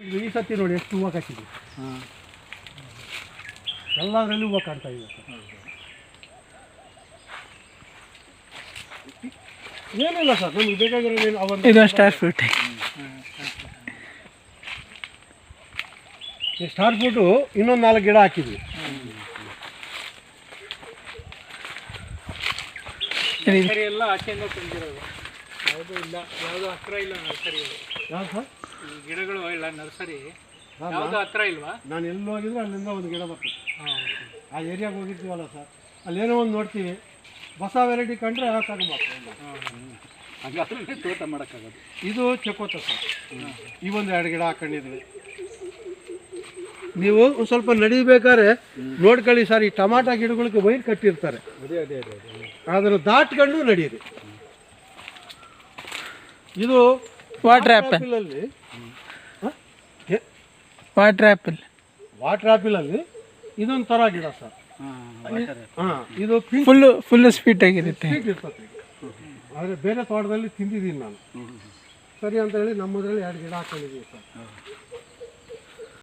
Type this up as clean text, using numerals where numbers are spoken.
ಇದು ಈ ಸತಿ ನೋಡಿ ಎಷ್ಟು ಹೂವು ಕಟ್ಟಿದೆ. ಎಲ್ಲದರಲ್ಲಿ ಹೂವು ಕಾಣ್ತಾ ಇದೆ ಸರ್. ಏನಿಲ್ಲ ಸರ್, ನಮ್ಗೆ ಬೇಕಾಗಿರೋದೇನು ಅವನ್ನ ಇದು ಸ್ಟಾರ್ ಫ್ರೂಟ್. ಈ ಸ್ಟಾರ್ ಫ್ರೂಟು ಇನ್ನೊಂದು 4 ಗಿಡ ಹಾಕಿದ್ವಿ. ನರ್ಸರಿ ಎಲ್ಲ ಆಚೆಯಿಂದ ತಂದಿರೋದು, ಯಾವುದೂ ಇಲ್ಲ, ಯಾವುದೂ ಹತ್ರ ಇಲ್ಲ ನರ್ಸರಿಗಳು. ಯಾರು ಸರ್ ಈ ಗಿಡಗಳು ಇಲ್ಲ ನರ್ಸರಿ ಯಾವುದೂ ಹತ್ರ ಇಲ್ವಾ? ನಾನು ಎಲ್ಲಿ ಹೋಗಿದ್ರೆ ಅಲ್ಲಿಂದ ಒಂದು ಗಿಡ ಬರ್ತದೆ. ಹಾಂ, ಆ ಏರಿಯಾಗೆ ಹೋಗಿರ್ತೀವಲ್ಲ ಸರ್, ಅಲ್ಲೇನೋ ಒಂದು ನೋಡ್ತೀವಿ, ಹೊಸ ವೆರೈಟಿ ಕಂಡ್ರೆ ತಗೊಂಬರ್ತೀವಿ. ಹಾಗಾದ್ರೆ ತೋಟ ಮಾಡೋಕ್ಕಾಗೋದು. ಇದು ಚಕೋತ ಸರ್, ಈ ಒಂದು 2 ಗಿಡ ಹಾಕೊಂಡಿದ್ವಿ. ನೀವು ಒಂದು ಸ್ವಲ್ಪ ನಡಿಬೇಕಾದ್ರೆ ನೋಡ್ಕೊಳ್ಳಿ ಸರ್, ಈ ಟಮಾಟ ಗಿಡಗಳಿಗೆ ವೈರ್ ಕಟ್ಟಿರ್ತಾರೆ, ಅದೇ ಅದೇ ಅದೇ ಅದೇ ಅದನ್ನು ದಾಟ್ಕೊಂಡು ನಡೀರಿ. ಇದು ವಾಟರ್ ಆ್ಯಪಲ್. ಅಲ್ಲಿ ವಾಟರ್ ಆ್ಯಪಲ್. ವಾಟರ್ ಆ್ಯಪಲಲ್ಲಿ ಇದೊಂದು ಥರ ಗಿಡ ಸರ್. ಹಾಂ, ಇದು ಫುಲ್ಲು ಸ್ವೀಟ್ ಆಗಿರುತ್ತೆ. ಸ್ವೀಟ್ ಇರ್ತದೆ. ಆದರೆ ಬೇರೆ ತೋಟದಲ್ಲಿ ತಿಂದಿದ್ದೀನಿ ನಾನು. ಸರಿ ಅಂತ ಹೇಳಿ ನಮ್ಮದ್ರಲ್ಲಿ 2 ಗಿಡ ಹಾಕೊಂಡಿದ್ದೀವಿ ಸರ್.